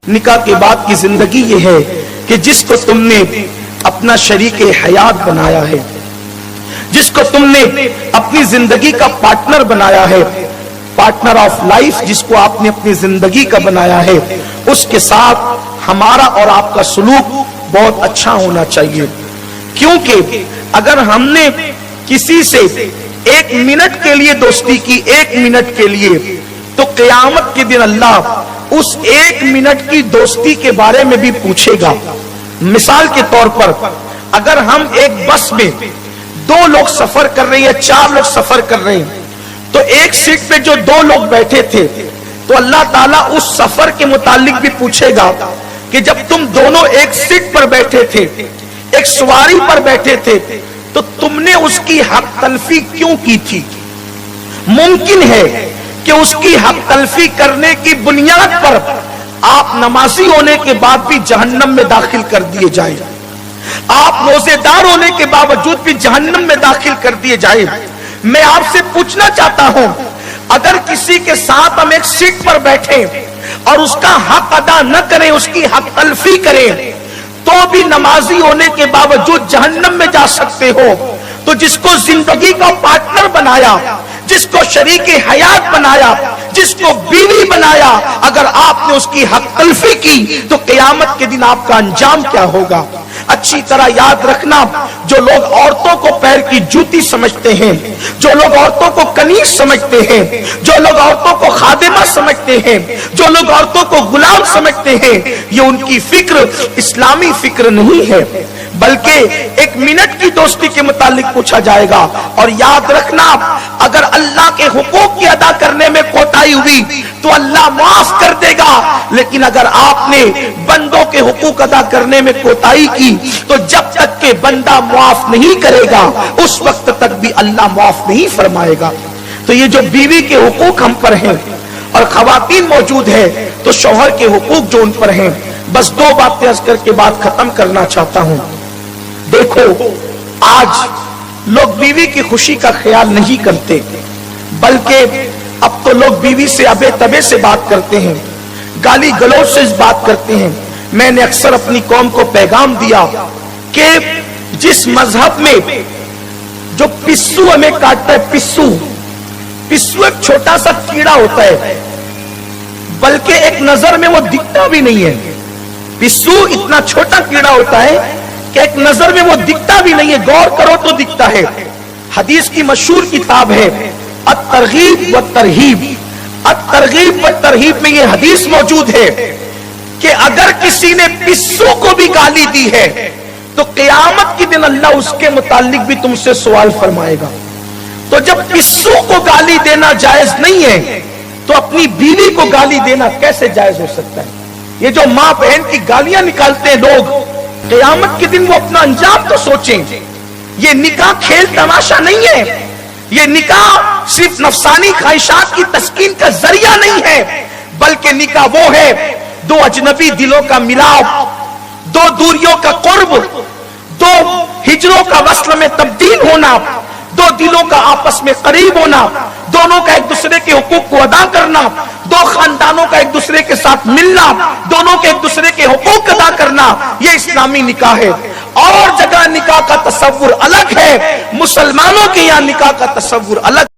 نکاح کے بعد کی زندگی یہ ہے کہ جس کو تم نے اپنا شریک حیات بنایا ہے، جس کو تم نے اپنی زندگی کا پارٹنر بنایا ہے، پارٹنر آف لائف جس کو آپ نے اپنی زندگی کا بنایا ہے، اس کے ساتھ ہمارا اور آپ کا سلوک بہت اچھا ہونا چاہیے۔ کیونکہ اگر ہم نے کسی سے ایک منٹ کے لیے دوستی کی، ایک منٹ کے لیے، تو قیامت کے دن اللہ اس ایک منٹ کی دوستی کے بارے میں بھی پوچھے گا۔ مثال کے طور پر اگر ہم ایک بس میں 2 لوگ سفر کر رہے ہیں، 4 لوگ سفر کر رہے ہیں، تو ایک سیٹ پہ جو 2 لوگ بیٹھے تھے تو اللہ تعالیٰ اس سفر کے متعلق بھی پوچھے گا کہ جب تم دونوں ایک سیٹ پر بیٹھے تھے، ایک سواری پر بیٹھے تھے، تو تم نے اس کی حق تلفی کیوں کی تھی؟ ممکن ہے کہ اس کی حق تلفی کرنے کی بنیاد پر آپ نمازی ہونے کے بعد بھی جہنم میں داخل کر دیے جائیں، آپ روزے دار ہونے کے باوجود بھی جہنم میں داخل کر دیے جائیں۔ میں آپ سے پوچھنا چاہتا ہوں، اگر کسی کے ساتھ ہم ایک سیٹ پر بیٹھیں اور اس کا حق ادا نہ کریں، اس کی حق تلفی کریں، تو بھی نمازی ہونے کے باوجود جہنم میں جا سکتے ہو۔ تو جس کو زندگی کا پارٹنر بنایا، جس کو شریک حیات بنایا، جس کو بیوی بنایا، اگر آپ نے اس کی حق تلفی کی تو قیامت کے دن آپ کا انجام کیا ہوگا؟ اچھی طرح یاد رکھنا، جو لوگ عورتوں کو پیر کی جوتی سمجھتے ہیں، جو لوگ عورتوں کو کنیز سمجھتے ہیں، جو لوگ عورتوں کو خادمہ سمجھتے ہیں، جو لوگ عورتوں کو غلام سمجھتے ہیں، یہ ان کی فکر اسلامی فکر نہیں ہے، بلکہ ایک منٹ کی دوستی کے متعلق پوچھا جائے گا۔ اور یاد رکھنا، اگر اللہ کے حقوق کی ادا کرنے میں کوتاہی ہوئی تو اللہ معاف کر دے گا، لیکن اگر آپ نے بندوں کے حقوق ادا کرنے میں کوتاہی کی تو جب تک کہ بندہ معاف نہیں کرے گا اس وقت تک بھی اللہ معاف نہیں فرمائے گا۔ تو یہ جو بیوی کے حقوق ہم پر ہیں اور خواتین موجود ہیں تو شوہر کے حقوق جو ان پر ہیں، بس 2 باتیں عرض کر کے بات ختم کرنا چاہتا ہوں۔ دیکھو، آج لوگ بیوی کی خوشی کا خیال نہیں کرتے، بلکہ اب تو لوگ بیوی سے ابے تبے سے بات کرتے ہیں، گالی گلوچ سے بات کرتے ہیں۔ میں نے اکثر اپنی قوم کو پیغام دیا کہ جس مذہب میں جو پسو ہمیں کاٹتا ہے، پسو ایک چھوٹا سا کیڑا ہوتا ہے، بلکہ ایک نظر میں وہ دکھتا بھی نہیں ہے۔ پسو اتنا چھوٹا کیڑا ہوتا ہے کہ ایک نظر میں وہ دکھتا بھی نہیں ہے، غور کرو تو دکھتا ہے۔ حدیث کی مشہور کتاب ہے الترغیب والترہیب، الترغیب والترہیب میں یہ حدیث موجود ہے کہ اگر کسی نے پسو کو بھی گالی دی ہے تو قیامت کے دن اللہ اس کے متعلق بھی تم سے سوال فرمائے گا۔ تو جب پسو کو گالی دینا جائز نہیں ہے تو اپنی بیوی کو گالی دینا کیسے جائز ہو سکتا ہے؟ یہ جو ماں بہن کی گالیاں نکالتے ہیں لوگ، قیامت کے دن وہ اپنا انجام تو سوچیں۔ یہ نکاح کھیل تماشا نہیں ہے، یہ نکاح صرف نفسانی خواہشات کی تسکین کا ذریعہ نہیں ہے، بلکہ نکاح وہ ہے 2 اجنبی دلوں کا ملاپ، 2 دوریوں کا قرب، 2 ہجروں کا وصل میں تبدیل ہونا، 2 دلوں کا آپس میں قریب ہونا، دونوں کا ایک دوسرے کے حقوق کو ادا کرنا، 2 خاندانوں کا ایک دوسرے کے ساتھ ملنا، دونوں کے ایک دوسرے کے حقوق ادا کرنا، یہ اسلامی نکاح ہے۔ اور جگہ نکاح کا تصور الگ ہے، مسلمانوں کے یہاں نکاح کا تصور الگ